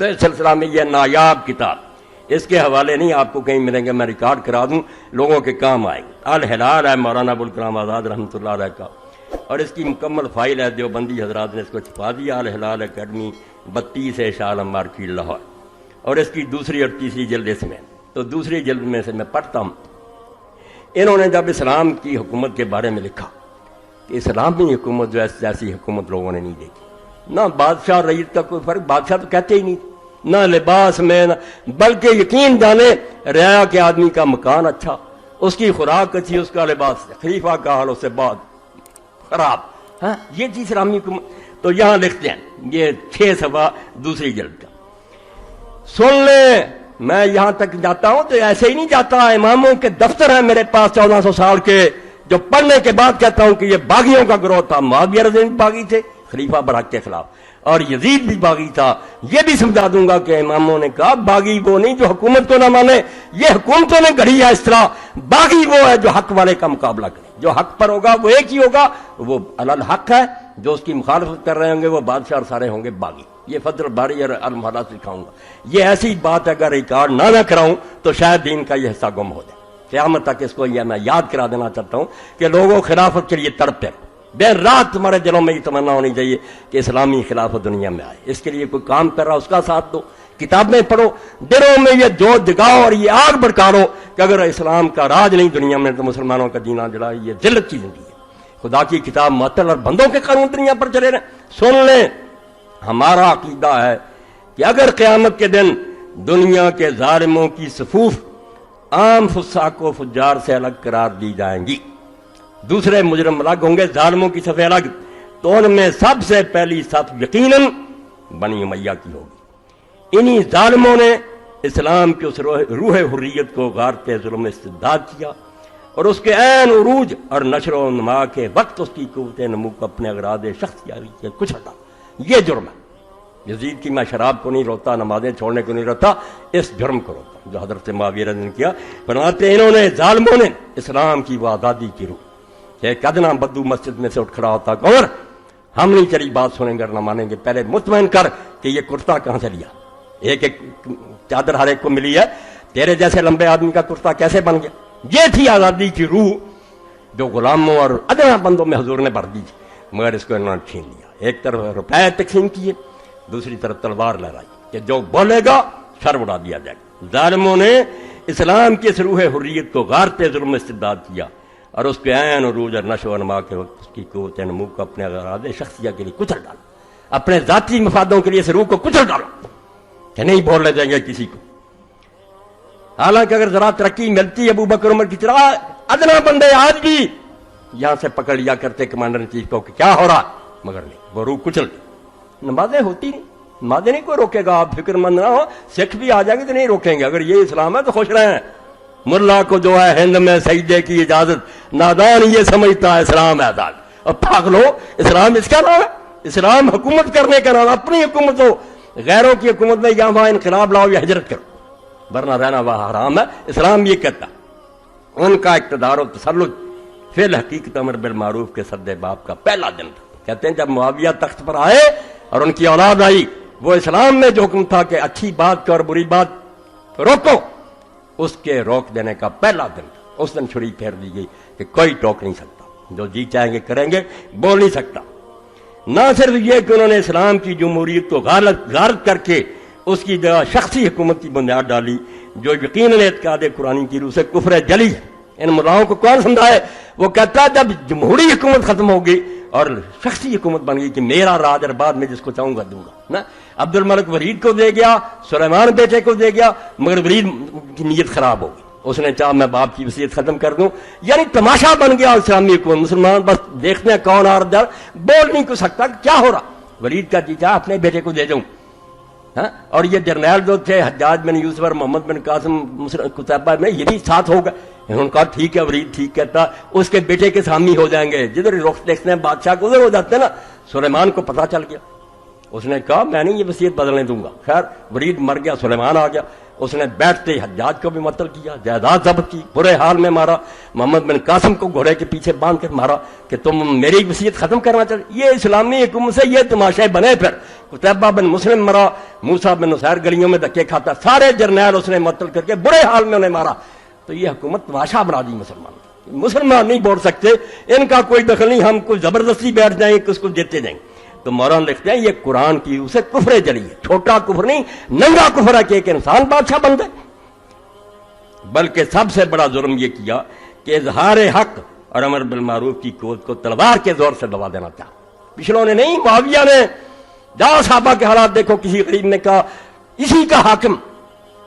مختصر سلسلہ میں یہ نایاب کتاب، اس کے حوالے نہیں آپ کو کہیں ملیں گے، میں ریکارڈ کرا دوں، لوگوں کے کام آئے گا۔ الہلال ہے مولانا ابوالکلام آزاد رحمۃ اللہ علیہ کا، اور اس کی مکمل فائل ہے، دیوبندی حضرات نے اس کو چھپا دیا، الہلال اکیڈمی 32 شاہ عالم مارکیٹ لاہور، اور اس کی دوسری اور تیسری جلد اس میں۔ تو دوسری جلد میں سے میں پڑھتا ہوں۔ انہوں نے جب اسلام کی حکومت کے بارے میں لکھا کہ اسلامی حکومت جو ہے جیسی حکومت لوگوں نے نہیں دیکھی، نہ بادشاہ اور رعیت کا کوئی فرق، بادشاہ تو کہتے ہی نہیں، نہ لباس میں، نہ بلکہ یقین جانے رعایا کے آدمی کا مکان اچھا، اس کی خوراک اچھی، اس کا لباس، خلیفہ کا حال اس سے بہت خراب۔ ہاں یہ تھی اسلامی حکومت۔ تو یہاں لکھتے ہیں، یہ 6 صفحہ دوسری جلد کا، سن لیں۔ میں یہاں تک جاتا ہوں تو ایسے ہی نہیں جاتا، اماموں کے دفتر ہیں میرے پاس 1400 سال کے، جو پڑھنے کے بعد کہتا ہوں کہ یہ باغیوں کا گروہ تھا۔ معاویہ رضی اللہ عنہ باغی تھے خلیفہ برحق کے خلاف، اور یزید بھی باغی تھا۔ یہ بھی سمجھا دوں گا کہ اماموں نے کہا باغی وہ نہیں جو حکومت کو نہ مانے، یہ حکومتوں نے گڑھی ہے اس طرح، باغی وہ ہے جو حق والے کا مقابلہ کرے، جو حق پر ہوگا وہ ایک ہی ہوگا، وہ الحق ہے، جو اس کی مخالفت کر رہے ہوں گے وہ بادشاہ اور سارے ہوں گے باغی۔ یہ فضل الباری اور المحلات دکھاؤں گا۔ یہ ایسی بات اگر ریکارڈ نہ کراؤں تو شاید دین کا یہ حصہ گم ہو جائے، قیامت تک اس کو یہ میں یاد کرا دینا چاہتا ہوں کہ لوگوں خلافت کے لیے تڑپتے، دن رات تمہارے دلوں میں یہ تمنا ہونی چاہیے کہ اسلامی خلافت دنیا میں آئے۔ اس کے لیے کوئی کام کر رہا اس کا ساتھ دو، کتابیں پڑھو، دلوں میں یہ جو جگاؤ اور یہ آگ بھڑکاؤ کہ اگر اسلام کا راج نہیں دنیا میں تو مسلمانوں کا جینا جڑا یہ ذلت کی زندگی ہے۔ خدا کی کتاب معطل اور بندوں کے قانون دنیا پر چلے رہے۔ سن لیں، ہمارا عقیدہ ہے کہ اگر قیامت کے دن دنیا کے ظالموں کی صفوف عام فساق و فجار سے الگ قرار دی جائیں گی، دوسرے مجرم الگ ہوں گے، ظالموں کی صفیں الگ، تو ان میں سب سے پہلی صف یقیناً بنی امیہ کی ہوگی۔ انہی ظالموں نے اسلام کی اس روح حریت کو غارت ظلم استبداد کیا، اور اس کے عین عروج اور نشر و نما کے وقت اس کی قوت نمو کو اپنے اغراض شخصیاری سے کچھ ہٹا۔ یہ جرم ہے۔ یزید کی میں شراب کو نہیں روتا، نمازیں چھوڑنے کو نہیں روتا، اس جرم کو روتا جو حضرت معاویہ رضی اللہ عنہ نے کیا۔ فرماتے انہوں نے ظالموں نے اسلام کی وہ آزادی کی روح، ایک ادنا بدو مسجد میں سے اٹھ کھڑا ہوتا کہ عمر ہم نہیں تیری بات سنیں گے اور نہ مانیں گے، پہلے مطمئن کر کہ یہ کرتا کہاں سے لیا، ایک ایک چادر ہر ایک کو ملی ہے، تیرے جیسے لمبے آدمی کا کرتا کیسے بن گیا۔ یہ تھی آزادی کی روح جو غلاموں اور ادنا بندوں میں حضور نے بھر دی تھی، مگر اس کو انہوں نے چھین لیا۔ ایک طرف روپے تقسیم کیے، دوسری طرف تلوار لہرائی کہ جو بولے گا سر اڑا دیا جائے گا۔ ظالموں نے اسلام کی اس روح حریت کو غارت ظلم استبداد کیا، اور اس کے عین عروج اور نشو و نما کے وقت اس کی قوت نمو کو اپنے اغراض شخصیہ کے لیے کچل ڈالا، اپنے ذاتی مفادوں کے لیے اس روح کو کچل ڈالا کہ نہیں بولنے دیں گے کسی کو۔ حالانکہ اگر ذرا ترقی ملتی ابو بکر عمر کی طرح، ادنا بندے آج بھی یہاں سے پکڑ لیا کرتے کمانڈر ان چیف کو کہ کیا ہو رہا، مگر نہیں، وہ روح کچل گئی۔ نمازیں ہوتی نہیں، نمازیں نہیں کوئی روکے گا، آپ فکر مند نہ ہو، سکھ بھی آ جائیں گے تو نہیں روکیں گے۔ اگر یہ اسلام ہے تو خوش رہیں۔ ملا کو جو ہے ہند میں سجدے کی اجازت، نادان یہ سمجھتا ہے اسلام ہے آزاد، اور پاگلو اسلام اس کا نام ہے، اسلام حکومت کرنے کا نام، اپنی حکومت ہو، غیروں کی حکومت میں یہاں وہاں انقلاب لاؤ یا ہجرت کرو، ورنہ رہنا وہاں حرام ہے۔ اسلام یہ کہتا ان کا اقتدار و تسلط فی الحقیقت امر بالمعروف کے صد باب کا پہلا دن تھا۔ کہتے ہیں جب معاویہ تخت پر آئے اور ان کی اولاد آئی، وہ اسلام میں جو حکم تھا کہ اچھی بات کو اور بری بات روکو، اس کے روک دینے کا پہلا دن تھا۔ اس دن چھری پھیر دی گئی کہ کوئی ٹوک نہیں سکتا، جو جی چاہیں گے کریں گے، بول نہیں سکتا۔ نہ صرف یہ کہ انہوں نے اسلام کی جمہوریت کو غارت کر کے اس کی جگہ شخصی حکومت کی بنیاد ڈالی، جو یقیناً اعتقاد قرآن کی روح سے کفر جلی ہے۔ ان ملاؤں کو کون سمجھائے؟ وہ کہتا ہے جب جمہوری حکومت ختم ہوگی اور شخصی حکومت بن گئی کہ میرا راج اور بعد میں جس کو چاہوں گا دوں گا نا۔ عبد الملک ولید کو دے گیا، سلیمان بیٹے کو دے گیا، مگر ولید کی نیت خراب ہو گئی، اس نے چاہا میں باپ کی وصیت ختم کر دوں، یعنی تماشا بن گیا اسلامی حکومت۔ مسلمان بس دیکھتے ہیں کون آ رہا، بول نہیں کو سکتا کیا ہو رہا۔ ولید کا جی چاہا اپنے بیٹے کو دے دوں، اور یہ جرنیل جو تھے حجاج بن یوسف اور محمد بن قاسم قتیبہ میں یہ بھی ساتھ ہو گئے۔ انہوں نے کہا ٹھیک ہے، ولید ٹھیک کہتا، اس کے بیٹے کے حامی ہو جائیں گے، جدھر رخ دیکھتے ہیں بادشاہ کو ادھر ہو جاتے ہیں نا۔ سلیمان کو پتہ چل گیا، اس نے کہا میں نہیں یہ وصیت بدلنے دوں گا۔ خیر ولید مر گیا، سلیمان آ گیا، اس نے بیٹھتے حجاج کو بھی مطلب کیا، جائیداد ضبط کی، برے حال میں مارا، محمد بن قاسم کو گھوڑے کے پیچھے باندھ کر مارا کہ تم میری وصیت ختم کرنا چاہتے۔ یہ اسلامی حکومت سے یہ تماشے بنے۔ پھر قتیبہ بن مسلم مرا، موسیٰ بن نصیر گلیوں میں دھکے کھاتا، سارے جرنیل اس نے مطلب کر کے برے حال میں انہیں مارا۔ تو یہ حکومت تماشا بنا دی مسلمان نہیں بول سکتے، ان کا کوئی دخل نہیں، ہم کوئی زبردستی بیٹھ جائیں کس کو دیتے جائیں۔ تو مولانا لکھتے ہیں یہ قرآن کی اسے کفر جلی ہے، چھوٹا کفر نہیں، ننگا کفر ہے کہ ایک انسان بادشاہ بن جائے۔ بلکہ سب سے بڑا جرم یہ کیا کہ اظہار حق اور امر بالمعروف کی قوت کو تلوار کے زور سے دبا دینا چاہا۔ پچھلوں نے نہیں، معاویہ نے، جاؤ صحابہ کے حالات دیکھو، کسی غریب نے کہا اسی کا حاکم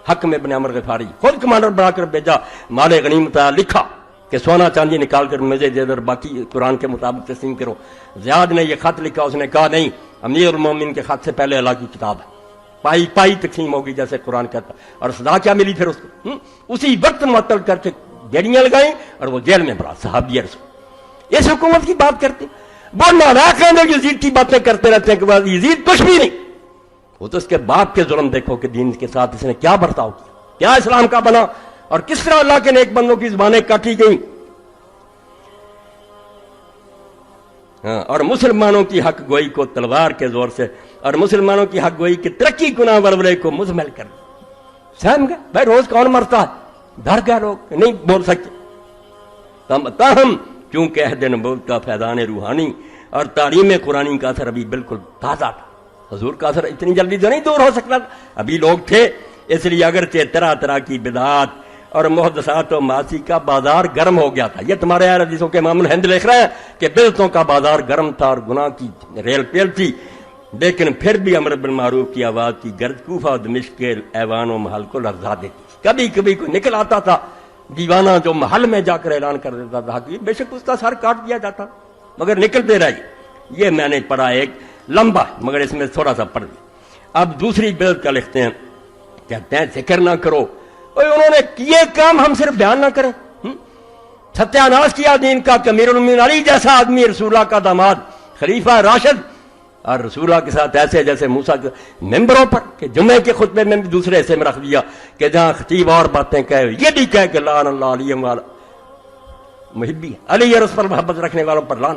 حق میں ابن عمر غفاری خود کمانڈر بنا کر بھیجا، مال غنیمت لکھا کہ سونا چاندی نکال کر مجھے دے در، باقی قرآن کے مطابق تقسیم کرو۔ زیاد نے یہ خط لکھا، اس نے کہا نہیں، امیر المومنین کے خط سے پہلے اللہ کی کتاب ہے، پائی پائی تقسیم ہوگی جیسے قرآن کہتا۔ اور سزا کیا ملی پھر اس کو؟ اسی وقت معطل کر کے گیڑیاں لگائیں اور وہ جیل میں بھرا، صحابی رسول۔ اس حکومت کی بات کرتے وہ نالاق ہیں، یزید کی باتیں کرتے رہتے ہیں کہ یزید کچھ بھی نہیں، وہ تو اس کے باپ کے ظلم دیکھو کہ دین کے ساتھ اس نے کیا برتاؤ کیا، کیا اسلام کا بنا، اور کس طرح اللہ کے نیک بندوں کی زبانیں کاٹی گئیں۔ اور مسلمانوں کی حق گوئی کو تلوار کے زور سے، اور مسلمانوں کی حق گوئی کی ترقی گناہ ورورے کو مزمل کر سہم گئے۔ بھائی روز کون مرتا ہے، ڈر گئے لوگ، نہیں بول سکتے۔ تاہم کیونکہ عہد نبوت کا فیضان روحانی اور تعلیم قرآنی کا اثر ابھی بالکل تازہ تھا، حضور کا اثر اتنی جلدی تو نہیں دور ہو سکتا، ابھی لوگ تھے، اس لیے اگرچہ طرح طرح کی بدعات اور محدثات و معاصی کا بازار گرم ہو گیا تھا۔ یہ تمہارے اہل حدیثوں کے امام الہند لکھ رہے ہیں کہ بدعتوں کا بازار گرم تھا اور گناہ کی ریل پیل تھی، لیکن پھر بھی امر بالمعروف کی آواز کی گرج کوفہ و دمشق کے ایوان و محل کو لرزا دیتی۔ کبھی کبھی کوئی نکل آتا تھا دیوانہ جو محل میں جا کر اعلان کر دیتا تھا کہ بے شک اس کا سر کاٹ دیا جاتا، مگر نکلتے رہے۔ یہ میں نے پڑھا ایک لمبا، مگر اس میں تھوڑا سا پڑھ دیا۔ اب دوسری بدعت کا لکھتے ہیں، کہتے ہیں ذکر نہ کرو، انہوں نے کیے کام ہم صرف بیان نہ کریں۔ ستیہ ناش کیا دین کا، امیر المومنین علی جیسا آدمی رسول اللہ کا داماد، خلیفہ راشد، اور رسول اللہ کے ساتھ ایسے جیسے موسیٰ کے ممبروں پر کہ جمعے کے خطبے میں بھی دوسرے حصے میں رکھ دیا کہ جہاں خطیب اور باتیں کہے یہ بھی کہے کہ لعن اللہ علی والا محبی، علی اور اس پر محبت رکھنے والوں پر لعن۔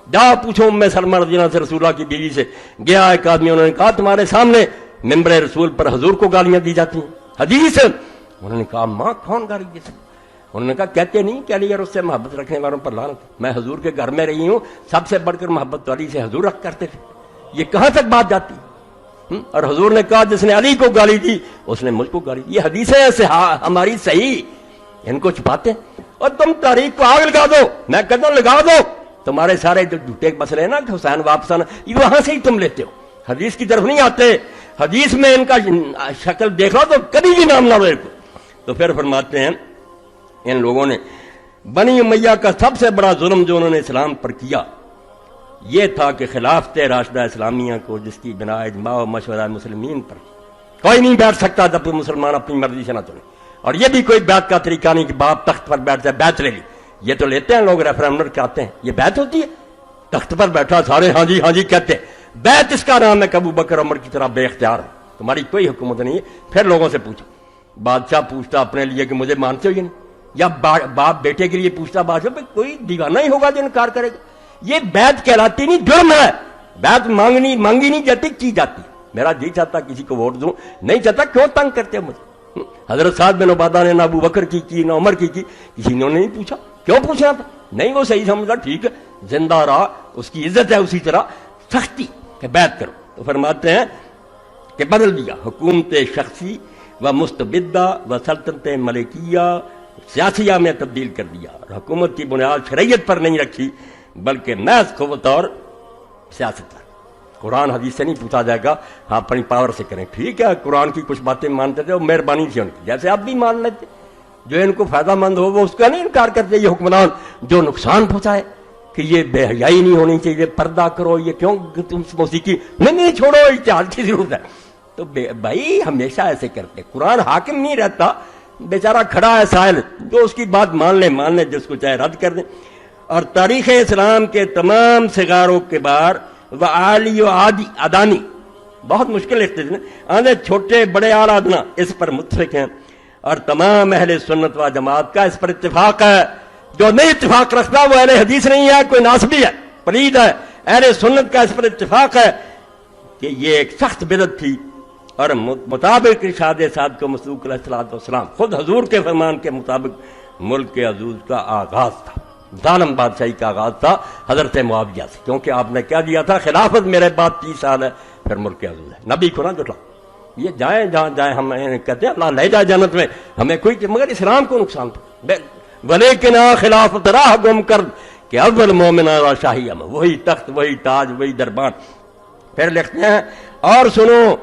جا پوچھو ام سلمہ رضی اللہ عنہا سے، رسول اللہ کی بیوی سے، گیا ایک آدمی، انہوں نے کہا تمہارے سامنے ممبر رسول پر حضور کو گالیاں دی جاتی ہیں، حدیث۔ انہوں نے کہا ماں کون گالی دی سکتی؟ انہوں نے کہا کہتے نہیں کہ علی اور اس سے محبت رکھنے والوں پر لعنت، میں حضور کے گھر میں رہی ہوں، سب سے بڑھ کر محبت علی سے حضور رکھ کرتے تھے، یہ کہاں تک بات جاتی؟ اور حضور نے کہا جس نے علی کو گالی دی اس نے مجھ کو گالی دی۔ یہ حدیثیں ہماری صحیح، ان کو چھپاتے ہیں، اور تم تاریخ کو آگ لگا دو، میں کہتا ہوں لگا دو، تمہارے سارے جو جھوٹے مسئلے ہیں نا کہ حسین واپس آنا، یہ وہاں سے ہی تم لیتے ہو، حدیث کی طرف نہیں آتے۔ حدیث میں ان کا شکل دیکھ لو تو کبھی بھی نام نہ لو۔ تو پھر فرماتے ہیں ان لوگوں نے بنی امیہ کا سب سے بڑا ظلم جو انہوں نے اسلام پر کیا یہ تھا کہ خلافت راشدہ اسلامیہ کو، جس کی بنا اجماع و مشورہ مسلمین پر، کوئی نہیں بیٹھ سکتا جب کوئی مسلمان اپنی مرضی سے نہ چنے، اور یہ بھی کوئی بیعت کا طریقہ نہیں کہ باپ تخت پر بیٹھ جائے، بیعت لے لی، یہ تو لیتے ہیں لوگ ریفرنڈم چاہتے ہیں، یہ بیعت ہوتی ہے؟ تخت پر بیٹھا سارے ہاں جی کہتے ہیں، بیعت اس کا نام ہے کہ ابو بکر عمر کی طرح بے اختیار ہے، تمہاری کوئی حکومت نہیں ہے۔ پھر لوگوں سے پوچھو، بادشاہ پوچھتا اپنے لیے کہ مجھے مانتے ہو یا نہیں، یا باپ بیٹے کے لیے پوچھتا بادشاہ، کوئی دیوانہ ہی ہوگا جو انکار کرے گا؟ یہ بیعت کہلاتی نہیں، جرم ہے، بیعت مانگی نہیں جاتی، کی جاتی۔ میرا جی چاہتا کسی کو ووٹ دوں، نہیں چاہتا، کیوں تنگ کرتے ہو مجھے؟ حضرت سعد بن عبادہ نے نہ ابو بکر کی نہ عمر کی، کسی نے نہیں پوچھا، کیوں پوچھنا تھا؟ نہیں، وہ صحیح سمجھا، ٹھیک ہے، زندہ رہا، اس کی عزت ہے، اسی طرح سختی کہ بیعت کرو۔ تو فرماتے ہیں کہ بدل دیا حکومت شخصی و مستبدہ و سلطنت ملکیہ سیاسیہ میں تبدیل کر دیا، اور حکومت کی بنیاد شریعت پر نہیں رکھی بلکہ محض قوت اور سیاست پر۔ قرآن حدیث سے نہیں پوچھا جائے گا، ہاں اپنی پاور سے کریں، ٹھیک ہے، قرآن کی کچھ باتیں مانتے تھے، وہ مہربانی تھی ان کی، جیسے آپ بھی مان لیتے، جو ان کو فائدہ مند ہو وہ اس کا نہیں انکار کرتے۔ یہ حکمران جو نقصان پہنچائے کہ یہ بے حیائی نہیں ہونی چاہیے، پردہ کرو، یہ کیوں تم موسیقی نہیں چھوڑو، اتحاد کی ضرورت ہے، تو بھائی ہمیشہ ایسے کرتے۔ قرآن حاکم نہیں رہتا، بیچارہ کھڑا ہے سائل، جو اس کی بات مان لے، جس کو چاہے رد کر دیں۔ اور تاریخ اسلام کے تمام سگاروں کے بار و عالی و عادی ادانی بہت مشکل لکھتے تھے آندے چھوٹے بڑے اعلیٰ ادنا اس پر متفق ہیں، اور تمام اہل سنت و جماعت کا اس پر اتفاق ہے۔ جو نہیں اتفاق رکھتا وہ اہل حدیث نہیں ہے، کوئی ناسبی ہے، پلید ہے۔ اہل سنت کا اس پر اتفاق ہے کہ یہ ایک سخت بدعت تھی، اور مطابق ارشاد صادق کو مسلوق علیہ السلام خود حضور کے فرمان کے مطابق ملک کے عزوز کا آغاز تھا، ظالم بادشاہی کا آغاز تھا حضرت معاویہ سے، کیونکہ آپ نے کیا دیا تھا، خلافت میرے بعد 30 سال ہے، پھر ملک کے عزوز ہے۔ نبی کو نہ جھٹلا، یہ جائیں جہاں جائیں، ہم کہتے ہیں اللہ لے جائے جنت میں، ہمیں کوئی، مگر اسلام کو نقصان تھا۔ ولیکن خلافت راہ گم کر کہ اول مومن شاہی ہم، وہی تخت، وہی تاج، وہی دربان۔ پھر لکھتے ہیں اور سنو،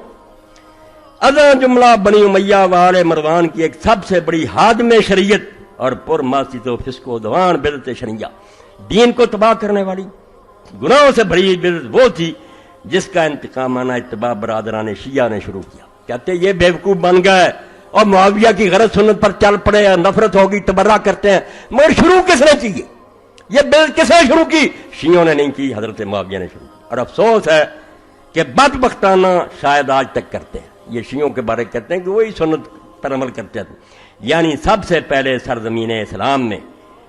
ازاں جملہ بنی امیہ والے مروان کی ایک سب سے بڑی ہادم شریعت اور پر معصیت و فسق و عدوان بدعت شرعیہ، دین کو تباہ کرنے والی گناہوں سے بھری بدعت وہ تھی جس کا انتقامانہ اتباع برادران شیعہ نے شروع کیا۔ کہتے یہ بیوقوف بن گئے اور معاویہ کی غلط سنت پر چل پڑے، نفرت ہوگی، تبرہ کرتے ہیں، مگر شروع کس نے کی؟ یہ بدعت کس نے شروع کی؟ شیعوں نے نہیں کی، حضرت معاویہ نے شروع کی۔ اور افسوس ہے کہ بدبختانہ شاید آج تک کرتے ہیں، یہ شیعوں کے بارے کہتے ہیں کہ وہی سنت پر عمل کرتے تھے۔ یعنی سب سے پہلے سرزمین اسلام میں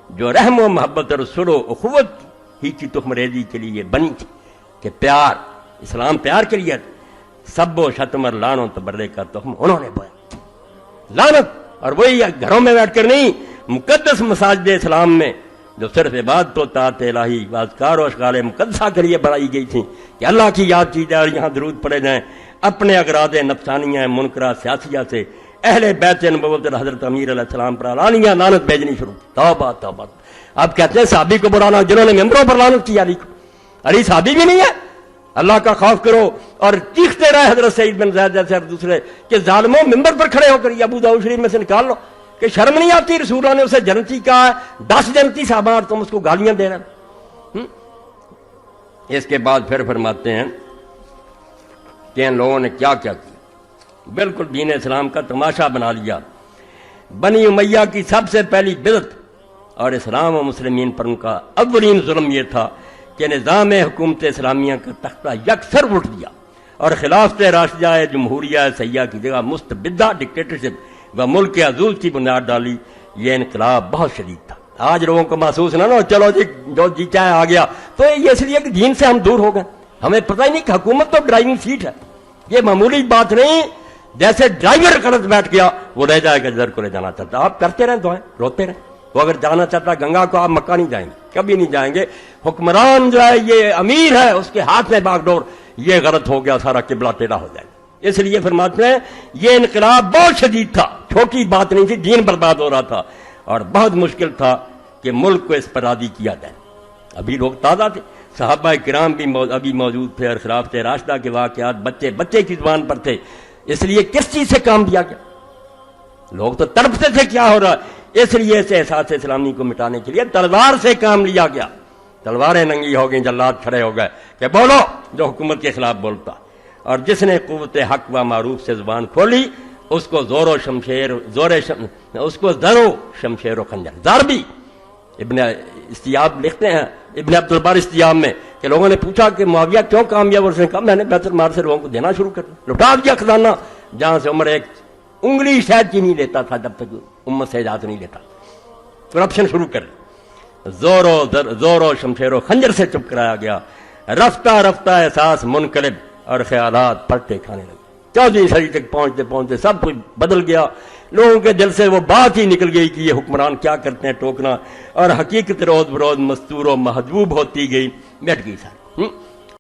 جو رحم و محبت اور صلح و اخوت ہی کی تخم ریزی کے لیے بنی تھی، کہ پیار، اسلام پیار کے لیے، سب و شتم اور لعن و تبرے کا تخم انہوں نے بویا، لعنت، اور وہی گھروں میں بیٹھ کر نہیں، مقدس مساجد اسلام میں جو صرف عبادت و طاعت الہی و اذکار و اشغال مقدسہ کے لیے بنائی گئی تھی کہ اللہ کی یاد کی جائے اور یہاں درود پڑے جائیں، اپنے اغراض نفسانیہ منکرہ سیاسیہ سے اہل بیت نبوت حضرت امیر علیہ السلام پر علانیہ لعنت بھیجنی شروع کی۔ توبہ توبہ! اب کہتے ہیں صحابی کو بلانا، جنہوں نے ممبروں پر لعنت کی علی کو، علی صحابی بھی نہیں ہے، اللہ کا خوف کرو، اور چیختے رہے حضرت سعید بن زید جیسے اور دوسرے کہ ظالموں ممبر پر کھڑے ہو کر یہ ابو داؤد شریف میں سے نکال لو، کہ شرم نہیں آتی؟ رسول اللہ نے اسے جنتی کہا ہے، 10 جنتی صحابہ اور تم اس کو گالیاں دے رہے۔ اس کے بعد پھر فرماتے ہیں کہ ان لوگوں نے کیا کیا کیا، بالکل دین اسلام کا تماشا بنا لیا۔ بنی امیہ کی سب سے پہلی بدعت اور اسلام و مسلمین پر ان کا اولین ظلم یہ تھا کہ نظام حکومت اسلامیہ کا تختہ یکسر اٹھ دیا اور خلافت راشدہ جمہوریہ سیاح کی جگہ مستبدہ ڈکٹیٹرشپ و ملک کے عزوز کی بنیاد ڈالی۔ یہ انقلاب بہت شدید تھا۔ آج لوگوں کو محسوس نہ ہو چلو جی جو جی چاہے آ گیا، تو یہ اس لیے کہ دین سے ہم دور ہو گئے، ہمیں پتہ ہی نہیں کہ حکومت تو ڈرائیونگ سیٹ ہے، یہ معمولی بات نہیں۔ جیسے ڈرائیور غلط بیٹھ گیا وہ رہ جائے گا جدھر کو لے جانا چاہتا، آپ کرتے رہیں دعائیں، روتے رہیں۔ وہ اگر جانا چاہتا گنگا کو، آپ مکہ نہیں جائیں گے، کبھی نہیں جائیں گے۔ حکمران جو ہے یہ امیر ہے، اس کے ہاتھ میں باغ ڈور، یہ غلط ہو گیا، سارا قبلہ ٹیڑھا ہو جائے گا۔ اس لیے فرماتے ہیں یہ انقلاب بہت شدید تھا، چھوٹی بات نہیں تھی، دین برباد ہو رہا تھا اور بہت مشکل تھا کہ ملک کو اس پر راضی کیا جائے۔ ابھی لوگ تازہ تھے، صحابہ کرام بھی ابھی موجود تھے، اور خلافت راشدہ کے واقعات بچے کی زبان پر تھے۔ اس لیے کس چیز سے کام دیا گیا؟ لوگ تو تڑپتے تھے کیا ہو رہا ہے، اس لیے اس احساس اسلامی کو مٹانے کے لیے تلوار سے کام لیا گیا۔ تلواریں ننگی ہو گئیں، جلاد کھڑے ہو گئے کہ بولو جو حکومت کے خلاف بولتا، اور جس نے قوت حق و معروف سے زبان کھولی اس کو زر و شمشیر و خنجر ضربی۔ ابن استیاب لکھتے ہیں، ابن عبد البر استیاب میں، کہ لوگوں نے پوچھا کہ معاویہ کیوں کامیاب؟ اس نے کہا میں نے بیت المال سے لوگوں کو دینا شروع کر دیا، لٹا دیا خزانہ، جہاں سے عمر ایک انگلی شہد کی نہیں لیتا تھا جب تک امت سے اجازت نہیں لیتا، کرپشن شروع کر دی۔ زور و شمشیر و خنجر سے چپ کرایا گیا۔ رفتہ رفتہ احساس منقلب اور خیالات پلٹے کھانے لگے۔ 14ویں صدی تک پہنچتے پہنچتے سب کچھ بدل گیا، لوگوں کے دل سے وہ بات ہی نکل گئی کہ یہ حکمران کیا کرتے ہیں ٹوکنا، اور حقیقت روز بروز مستور و محجوب ہوتی گئی، مٹ گئی ساری۔